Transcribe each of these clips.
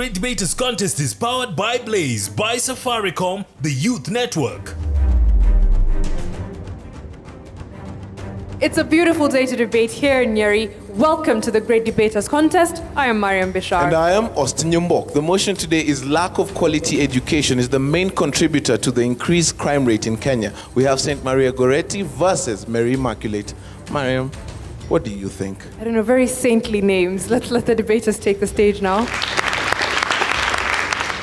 Great Debaters Contest is powered by Blaze, by Safaricom, the Youth Network. It's a beautiful day to debate here in Nyeri. Welcome to the Great Debaters Contest. I am Mariam Bishar. And I am Austin Yumbok. The motion today is lack of quality education is the main contributor to the increased crime rate in Kenya. We have St. Maria Goreti versus Mary Immaculate. Mariam, what do you think? I don't know, very saintly names. Let's let the debaters take the stage now.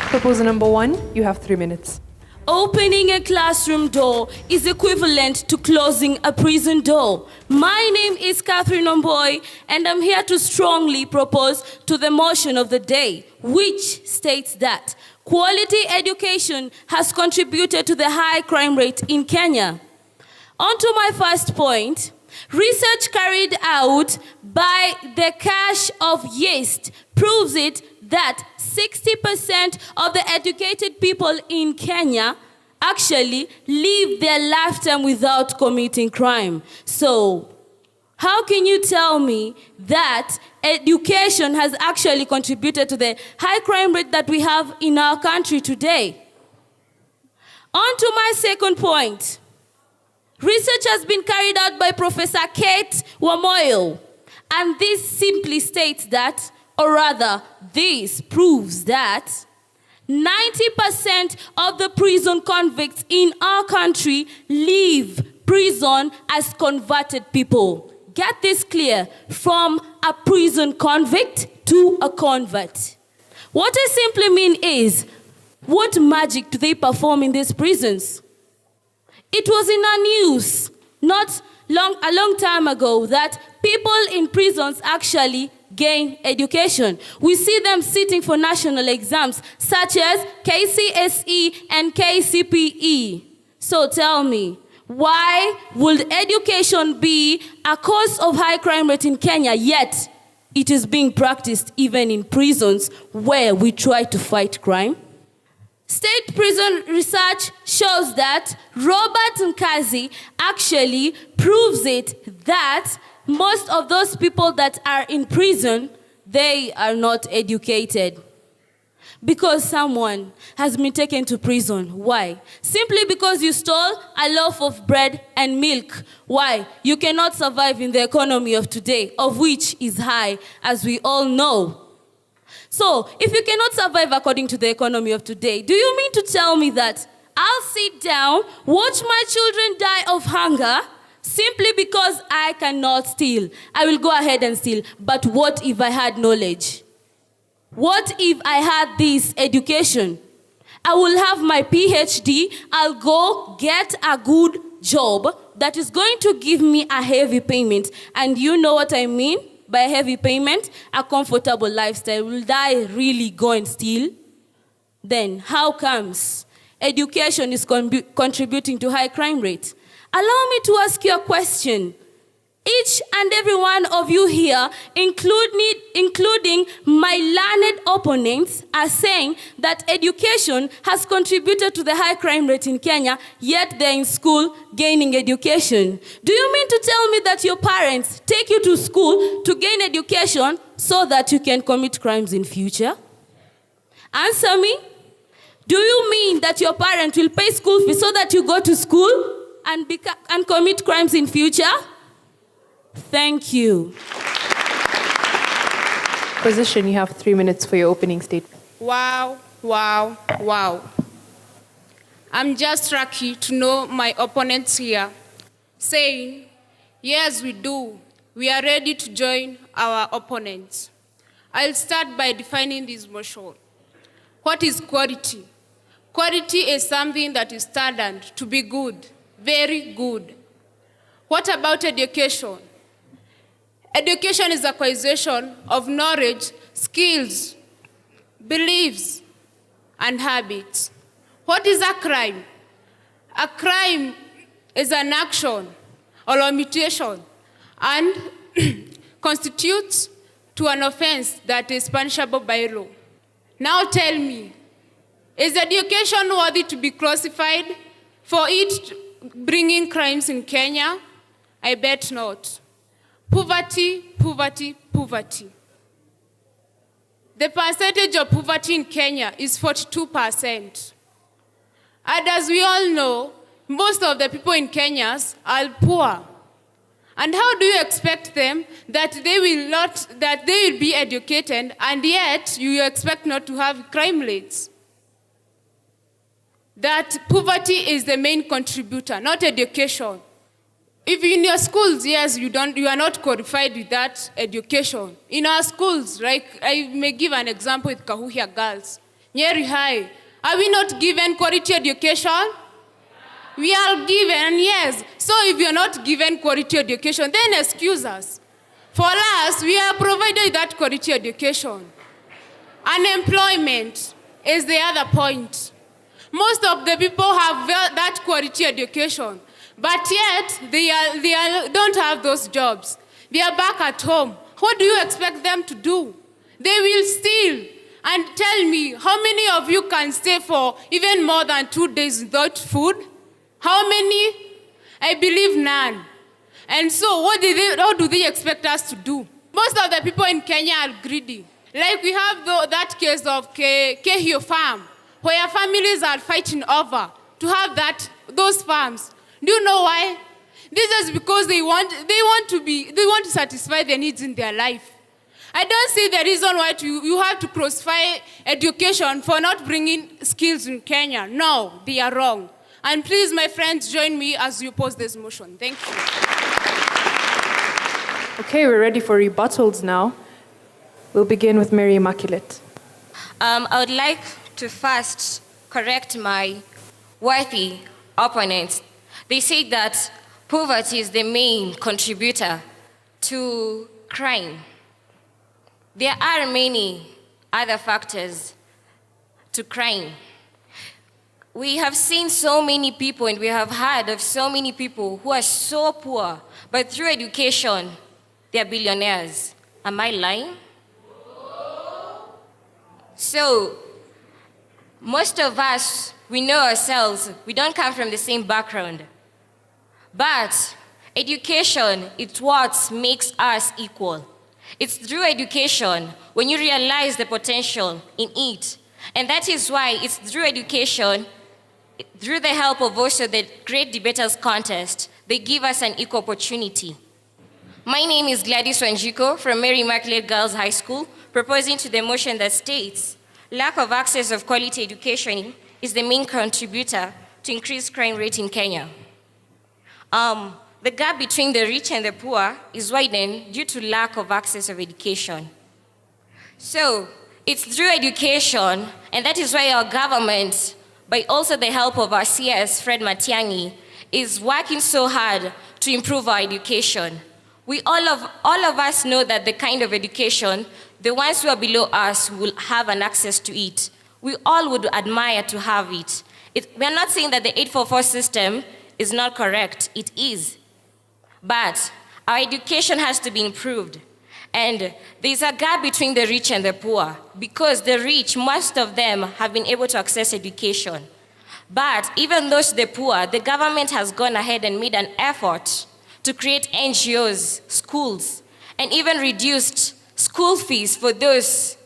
Proposal number 1, you have 3 minutes. Opening a classroom door is equivalent to closing a prison door. My name is Catherine Omboy, and I'm here to strongly propose to the motion of the day, which states that quality education has contributed to the high crime rate in Kenya. On to my first point. Research carried out by the Cache of Yeast proves it that 60% of the educated people in Kenya actually live their lifetime without committing crime. So, how can you tell me that education has actually contributed to the high crime rate that we have in our country today? On to my second point. Research has been carried out by Professor Kate Wamoyo, and this simply states that, or rather, this proves that 90% of the prison convicts in our country leave prison as converted people. Get this clear, from a prison convict to a convert. What I simply mean is, what magic do they perform in these prisons? It was in our news a long time ago that people in prisons actually gain education. We see them sitting for national exams such as KCSE and KCPE. So tell me, why would education be a cause of high crime rate in Kenya, yet it is being practiced even in prisons where we try to fight crime? State prison research shows that Robert Nkazi actually proves it that most of those people that are in prison, they are not educated. Because someone has been taken to prison. Why? Simply because you stole a loaf of bread and milk. Why? You cannot survive in the economy of today, of which is high, as we all know. So, if you cannot survive according to the economy of today, do you mean to tell me that I'll sit down, watch my children die of hunger, simply because I cannot steal? I will go ahead and steal. But what if I had knowledge? What if I had this education? I will have my PhD, I'll go get a good job that is going to give me a heavy payment. And you know what I mean by a heavy payment? A comfortable lifestyle. Will I really go and steal? Then how comes education is contributing to high crime rate? Allow me to ask you a question. Each and every one of you here, including my learned opponents, are saying that education has contributed to the high crime rate in Kenya, yet they're in school gaining education. Do you mean to tell me that your parents take you to school to gain education so that you can commit crimes in future? Answer me. Do you mean that your parents will pay school fees so that you go to school and commit crimes in future? Thank you. Position, you have 3 minutes for your opening statement. Wow, wow, wow. I'm just lucky to know my opponents here saying, yes, we do. We are ready to join our opponents. I'll start by defining this motion. What is quality? Quality is something that is standard to be good, very good. What about education? Education is acquisition of knowledge, skills, beliefs, and habits. What is a crime? A crime is an action or a mutation and constitutes to an offense that is punishable by law. Now tell me, is education worthy to be classified for it bringing crimes in Kenya? I bet not. Poverty, poverty, poverty. the percentage of poverty in Kenya is 42%. And as we all know, most of the people in Kenya are poor. And how do you expect them that they will be educated, and yet you expect not to have crime rates? That poverty is the main contributor, not education. If in your schools, yes, you are not qualified with that education. In our schools, like I may give an example with Kahuhia girls, Nyeri High, are we not given quality education? We are given, yes. So if you're not given quality education, then excuse us. For us, we are provided that quality education. Unemployment is the other point. Most of the people have that quality education, but yet they don't have those jobs. They are back at home. What do you expect them to do? They will steal. And tell me, how many of you can stay for even more than 2 days without food? How many? I believe none. And so how do they expect us to do? Most of the people in Kenya are greedy. Like we have that case of Kehio Farm, where families are fighting over to have those farms. Do you know why? This is because they want to satisfy their needs in their life. I don't see the reason why you have to crucify education for not bringing skills in Kenya. No, they are wrong. And please, my friends, join me as you oppose this motion. Thank you. Okay, we're ready for rebuttals now. We'll begin with Mary Immaculate. I would like to first correct my worthy opponents. They say that poverty is the main contributor to crime. There are many other factors to crime. We have seen so many people, and we have heard of so many people who are so poor, but through education, they are billionaires. Am I lying? So, most of us, we know ourselves, we don't come from the same background. But education, it's what makes us equal. It's through education when you realize the potential in it. And that is why it's through education, through the help of also the Great Debaters Contest, they give us an equal opportunity. My name is Gladys Wanjiko from Mary Immaculate Girls High School, proposing to the motion that states, lack of access of quality education is the main contributor to increased crime rate in Kenya. The gap between the rich and the poor is widened due to lack of access of education. So, it's through education, and that is why our government, by also the help of our CS, Fred Matiang'i, is working so hard to improve our education. All of us know that the kind of education, the ones who are below us will have an access to it. We all would admire to have it. We are not saying that the 844 system is not correct. It is. But our education has to be improved. And there's a gap between the rich and the poor, because the rich, most of them have been able to access education. But even those the poor, the government has gone ahead and made an effort to create NGOs, schools, and even reduced school fees for those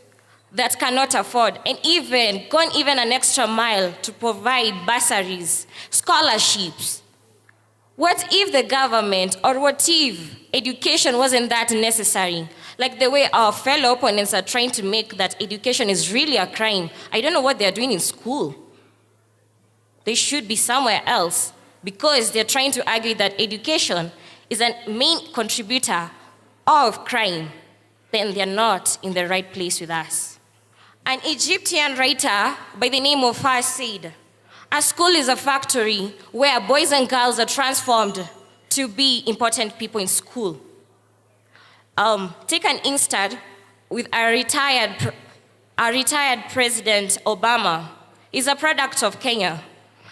that cannot afford, and even gone an extra mile to provide bursaries, scholarships. What if the government, or what if education wasn't that necessary? Like the way our fellow opponents are trying to make that education is really a crime. I don't know what they're doing in school. They should be somewhere else, because they're trying to argue that education is a main contributor of crime. Then they're not in the right place with us. An Egyptian writer by the name of Fars said, a school is a factory where boys and girls are transformed to be important people in school. Take an instance with a retired President Obama. He's a product of Kenya,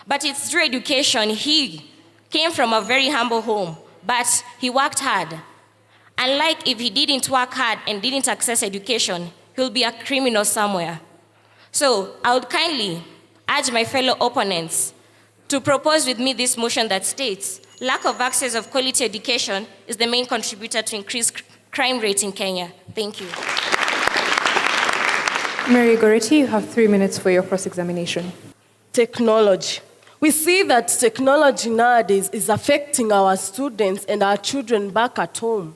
but it's through education. He came from a very humble home, but he worked hard. Unlike if he didn't work hard and didn't access education, he'll be a criminal somewhere. So I would kindly urge my fellow opponents to propose with me this motion that states, lack of access of quality education is the main contributor to increased crime rate in Kenya. Thank you. Mary Goreti, you have 3 minutes for your cross-examination. Technology. We see that technology nowadays is affecting our students and our children back at home.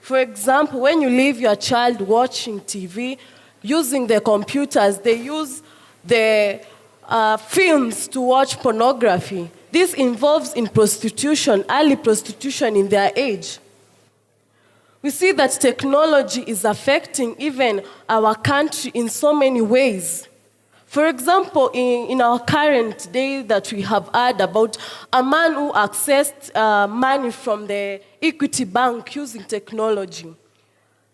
For example, when you leave your child watching TV, using the computers, they use the films to watch pornography. This involves in prostitution, early prostitution in their age. We see that technology is affecting even our country in so many ways. For example, in our current day that we have heard about a man who accessed money from the Equity Bank using technology.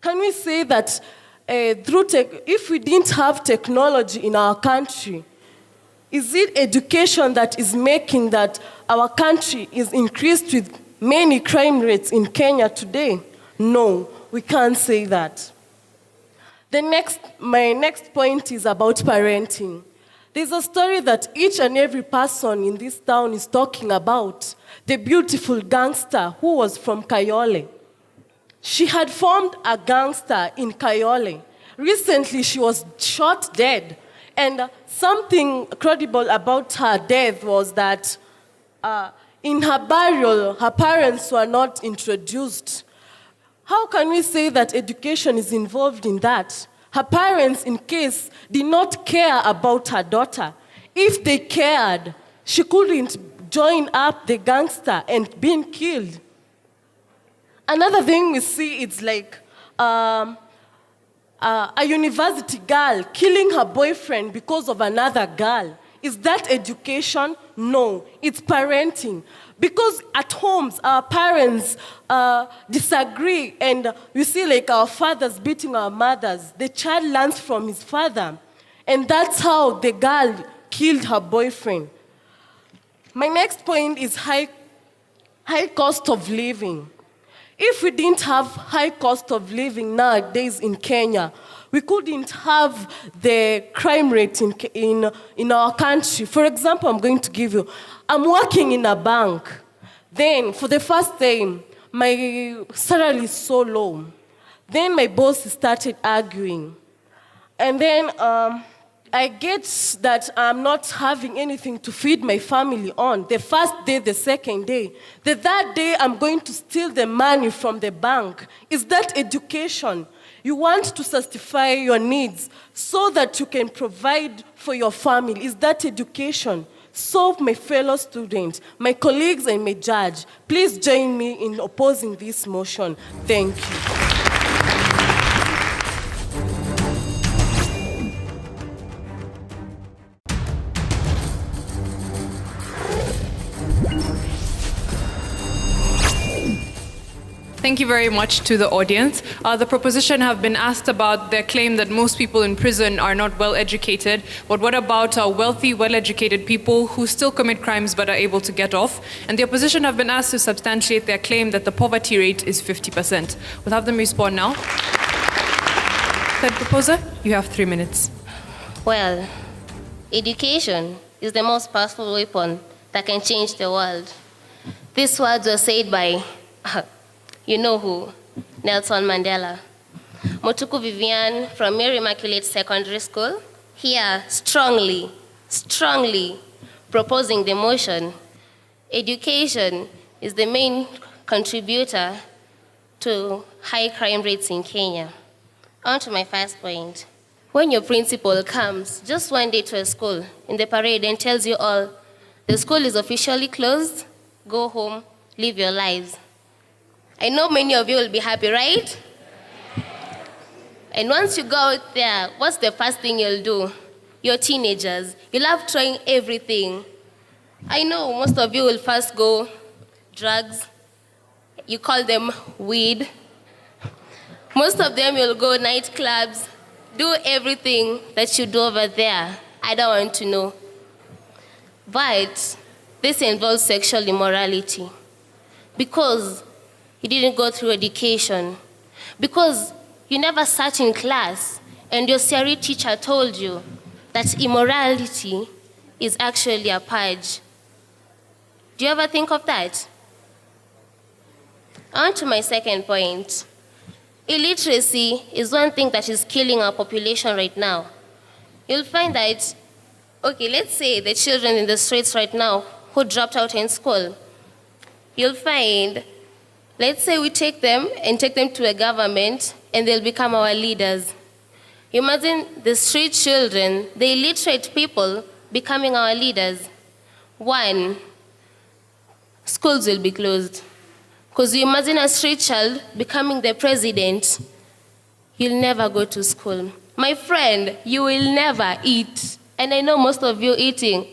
Can we say that if we didn't have technology in our country, is it education that is making that our country is increased with many crime rates in Kenya today? No, we can't say that. My next point is about parenting. There's a story that each and every person in this town is talking about. The beautiful gangster who was from Kayole. She had formed a gangster in Kayole. Recently, she was shot dead. And something credible about her death was that in her burial, her parents were not introduced. How can we say that education is involved in that? Her parents, in case, did not care about her daughter. If they cared, she couldn't join up the gangster and being killed. Another thing we see is like a university girl killing her boyfriend because of another girl. Is that education? No, it's parenting. Because at homes, our parents disagree, and we see like our fathers beating our mothers. The child learns from his father, and that's how the girl killed her boyfriend. My next point is high cost of living. If we didn't have high cost of living nowadays in Kenya, we couldn't have the crime rate in our country. For example, I'm working in a bank. Then, for the first time, my salary is so low. Then my boss started arguing. And then I get that I'm not having anything to feed my family on. The first day, the second day. The third day, I'm going to steal the money from the bank. Is that education? You want to satisfy your needs so that you can provide for your family. Is that education? So, my fellow students, my colleagues, and my judge, please join me in opposing this motion. Thank you. Thank you very much to the audience. The proposition have been asked about their claim that most people in prison are not well educated, but what about wealthy, well-educated people who still commit crimes but are able to get off? And the opposition have been asked to substantiate their claim that the poverty rate is 50%. We'll have them respond now. Third proposer, you have 3 minutes. Well, education is the most powerful weapon that can change the world. These words were said by you know who? Nelson Mandela. Motuku Vivian from Mary Immaculate Secondary School, here strongly proposing the motion. Education is the main contributor to high crime rates in Kenya. On to my first point. When your principal comes just one day to a school in the parade and tells you all, the school is officially closed, go home, live your lives. I know many of you will be happy, right? And once you go out there, what's the first thing you'll do? You're teenagers. You love trying everything. I know most of you will first go drugs. You call them weed. Most of them will go nightclubs, do everything that you do over there. I don't want to know. But this involves sexual immorality. Because you didn't go through education. Because you never sat in class and your CRE teacher told you that immorality is actually a purge. Do you ever think of that? On to my second point. Illiteracy is one thing that is killing our population right now. You'll find that, okay, let's say the children in the streets right now who dropped out in school. You'll find, let's say we take them to a government and they'll become our leaders. Imagine the street children, the illiterate people becoming our leaders. One, schools will be closed. Because you imagine a street child becoming the president, you'll never go to school. My friend, you will never eat. And I know most of you eating.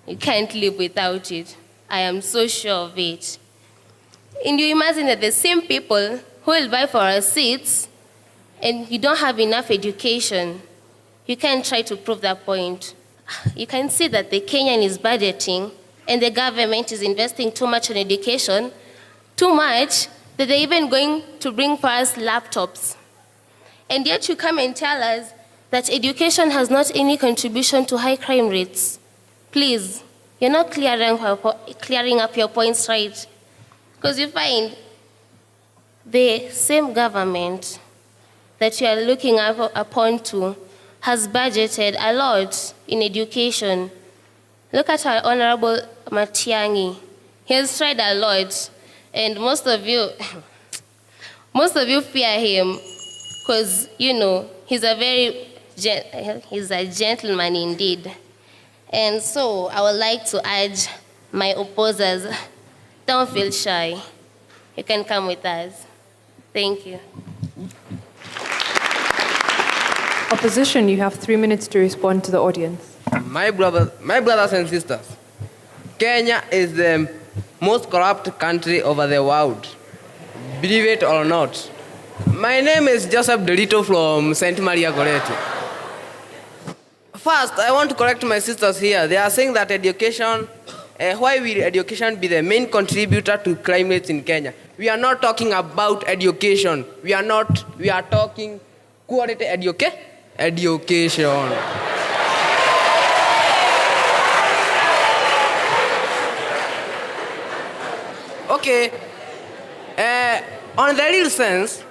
You can't live without it. I am so sure of it. And you imagine that the same people who will vie for our seats and you don't have enough education, you can try to prove that point. You can see that the Kenyan is budgeting and the government is investing too much on education, too much that they're even going to bring for us laptops. And yet you come and tell us that education has not any contribution to high crime rates. Please, you're not clearing up your points right. Because you find the same government that you are looking upon to has budgeted a lot in education. Look at our Honorable Matiang'i. He has tried a lot, and most of you fear him because, you know, he's a gentleman indeed. And so I would like to urge my opposers, don't feel shy. You can come with us. Thank you. Opposition, you have 3 minutes to respond to the audience. My brothers and sisters, Kenya is the most corrupt country over the world. Believe it or not. My name is Joseph Delito from St. Maria Goreti. First, I want to correct my sisters here. They are saying that education, why will education be the main contributor to crime rates in Kenya? We are not talking about education. We are talking quality education. Okay, on the real sense,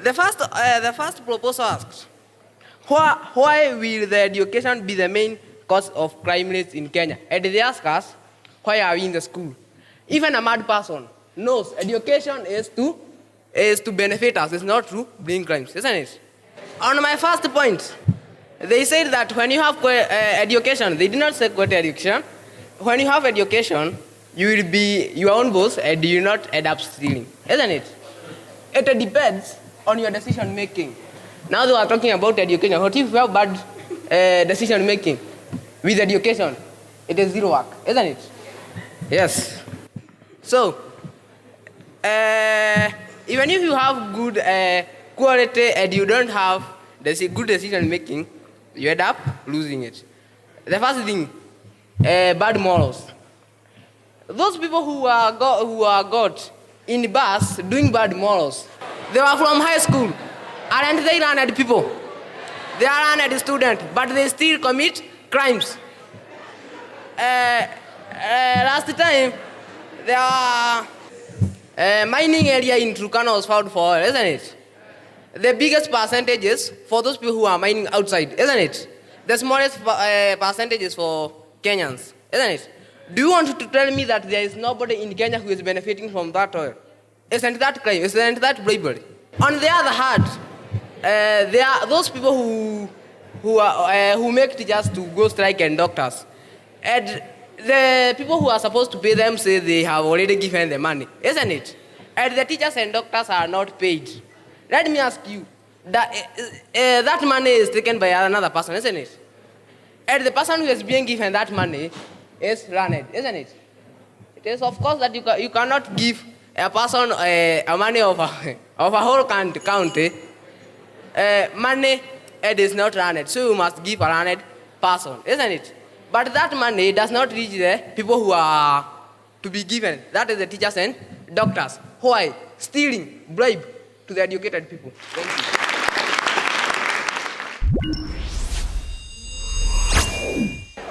the first proposal asked, why will the education be the main cause of crime rates in Kenya? And they ask us, why are we in the school? Even a mad person knows education is to benefit us, it's not to bring crimes, isn't it? On my first point, they said that when you have education, they did not say quality education. When you have education, you will be your own boss and you will not end up stealing, isn't it? It depends on your decision making. Now they are talking about education. What if you have bad decision making with education? It is zero work, isn't it? Yes. So, even if you have good quality and you don't have good decision making, you end up losing it. The first thing, bad morals. Those people who are got in bus doing bad morals, they were from high school, aren't they learned people? They are learned students, but they still commit crimes. Last time, there are mining area in Turkana was found for, isn't it? The biggest percentages for those people who are mining outside, isn't it? The smallest percentages for Kenyans, isn't it? Do you want to tell me that there is nobody in Kenya who is benefiting from that oil? Isn't that crime? Isn't that bribery? On the other hand, there are those people who make teachers to go strike and doctors. And the people who are supposed to pay them say they have already given the money, isn't it? And the teachers and doctors are not paid. Let me ask you, that money is taken by another person, isn't it? And the person who is being given that money is learned, isn't it? It is of course that you cannot give a person a money of a whole county money and is not learned. So you must give a learned person, isn't it? But that money does not reach the people who are to be given. That is the teachers and doctors. Why? Stealing, bribe to the educated people. Thank you.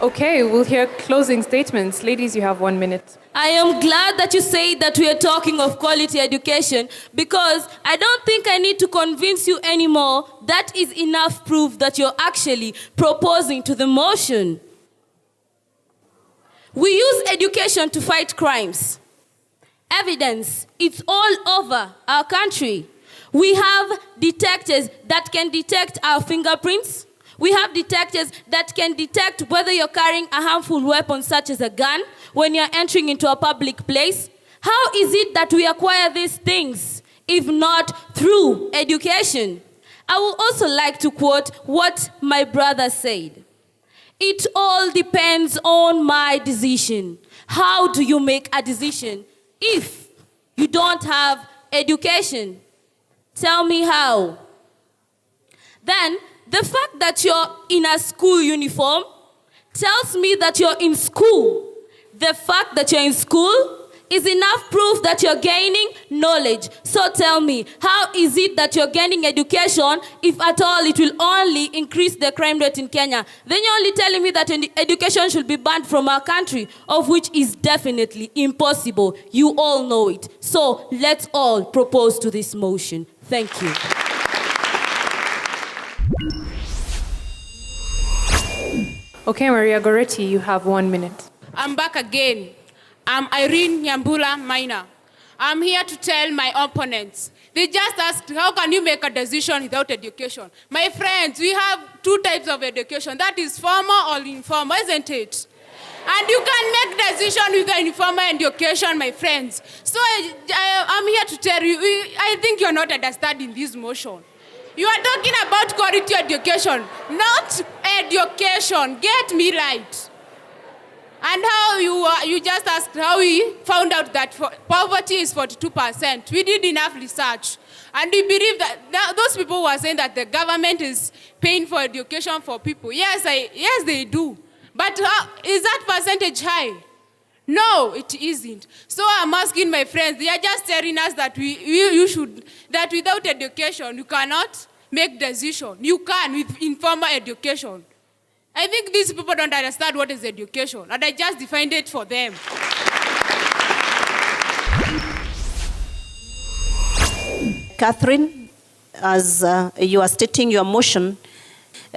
Okay, we'll hear closing statements. Ladies, you have 1 minute. I am glad that you say that we are talking of quality education because I don't think I need to convince you anymore. That is enough proof that you're actually proposing to the motion. We use education to fight crimes. Evidence, it's all over our country. We have detectors that can detect our fingerprints. We have detectors that can detect whether you're carrying a harmful weapon such as a gun when you're entering into a public place. How is it that we acquire these things if not through education? I would also like to quote what my brother said. It all depends on my decision. How do you make a decision if you don't have education? Tell me how. Then, the fact that you're in a school uniform tells me that you're in school. The fact that you're in school is enough proof that you're gaining knowledge. So tell me, how is it that you're gaining education if at all it will only increase the crime rate in Kenya? Then you're only telling me that education should be banned from our country, of which is definitely impossible. You all know it. So let's all propose to this motion. Thank you. Okay, Maria Goreti, you have 1 minute. I'm back again. I'm Irene Nyambula Minor. I'm here to tell my opponents. They just asked, how can you make a decision without education? My friends, we have two types of education. That is formal or informal, isn't it? And you can make decision with the informal education, my friends. So I'm here to tell you, I think you're not understanding this motion. You are talking about quality education, not education. Get me right. And how you just asked how we found out that poverty is 42%. We did enough research. And we believe that those people who are saying that the government is paying for education for people. Yes, they do. But is that percentage high? No, it isn't. So I'm asking my friends, they are just telling us that that without education, you cannot make decision. You can with informal education. I think these people don't understand what is education, and I just defined it for them. Catherine, as you are stating your motion,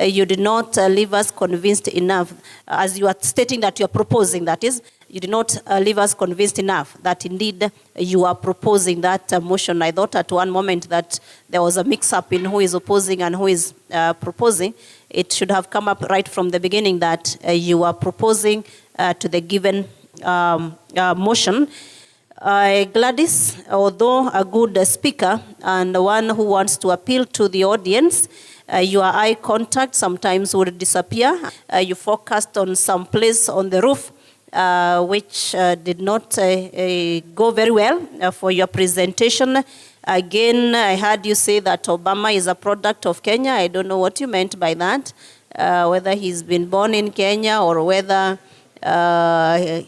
you did not leave us convinced enough. As you are stating that you are proposing, that is, you did not leave us convinced enough that indeed you are proposing that motion. I thought at one moment that there was a mix-up in who is opposing and who is proposing. It should have come up right from the beginning that you are proposing to the given motion. Gladys, although a good speaker and one who wants to appeal to the audience, your eye contact sometimes would disappear. You focused on some place on the roof, which did not go very well for your presentation. Again, I heard you say that Obama is a product of Kenya. I don't know what you meant by that, whether he's been born in Kenya or whether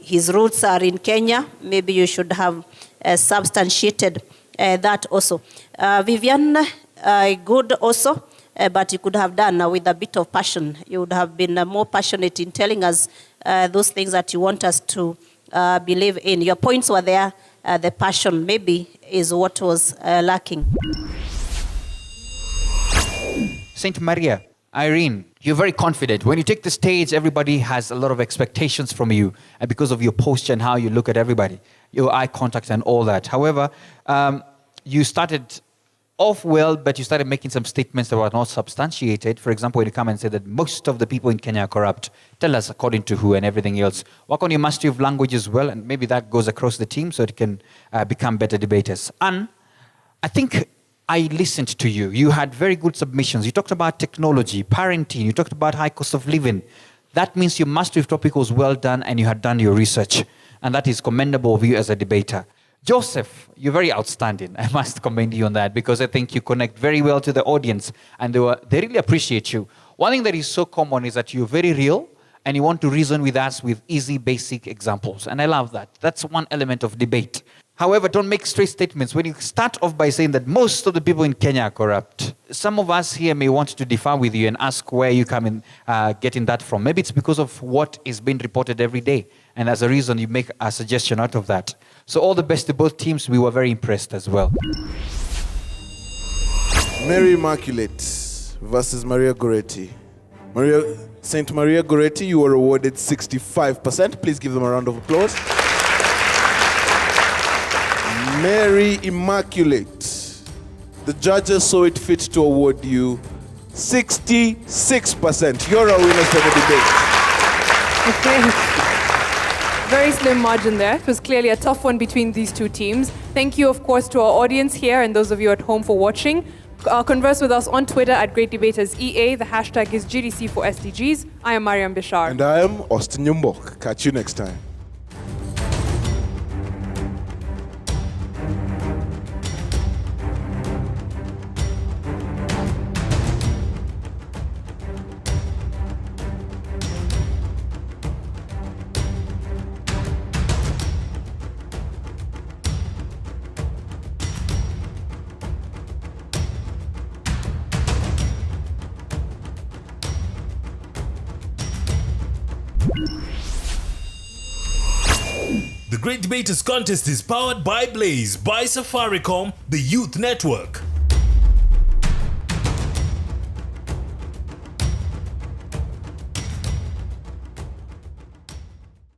his roots are in Kenya. Maybe you should have substantiated that also. Vivian, good also. But you could have done with a bit of passion. You would have been more passionate in telling us those things that you want us to believe in. Your points were there. The passion maybe is what was lacking. Saint Maria, Irene, you're very confident. When you take the stage, everybody has a lot of expectations from you, and because of your posture and how you look at everybody, your eye contact and all that. However, you started off well, but you started making some statements that were not substantiated. For example, when you come and say that most of the people in Kenya are corrupt, tell us according to who and everything else. Work on your mastery of language as well, and maybe that goes across the team so it can become better debaters. And I think I listened to you. You had very good submissions. You talked about technology, parenting. You talked about high cost of living. That means your mastery of topic was well done and you had done your research. And that is commendable of you as a debater. Joseph, you're very outstanding. I must commend you on that because I think you connect very well to the audience and they really appreciate you. One thing that is so common is that you're very real and you want to reason with us with easy, basic examples. And I love that. That's one element of debate. However, don't make straight statements. When you start off by saying that most of the people in Kenya are corrupt, some of us here may want to differ with you and ask where you come in getting that from. Maybe it's because of what is being reported every day. And as a reason, you make a suggestion out of that. So all the best to both teams. We were very impressed as well. Mary Immaculate versus Maria Goreti. Saint Maria Goreti, you were awarded 65%. Please give them a round of applause. Mary Immaculate, the judges saw it fit to award you 66%. You're our winners for the debate. Okay. Very slim margin there. It was clearly a tough one between these two teams. Thank you, of course, to our audience here and those of you at home for watching. Converse with us on Twitter at Great Debaters EA. The hashtag is GDC for SDGs. I am Mariam Bishar. And I am Austin Yumbok. Catch you next time. The Great Debaters Contest is powered by Blaze, by Safaricom, the Youth Network.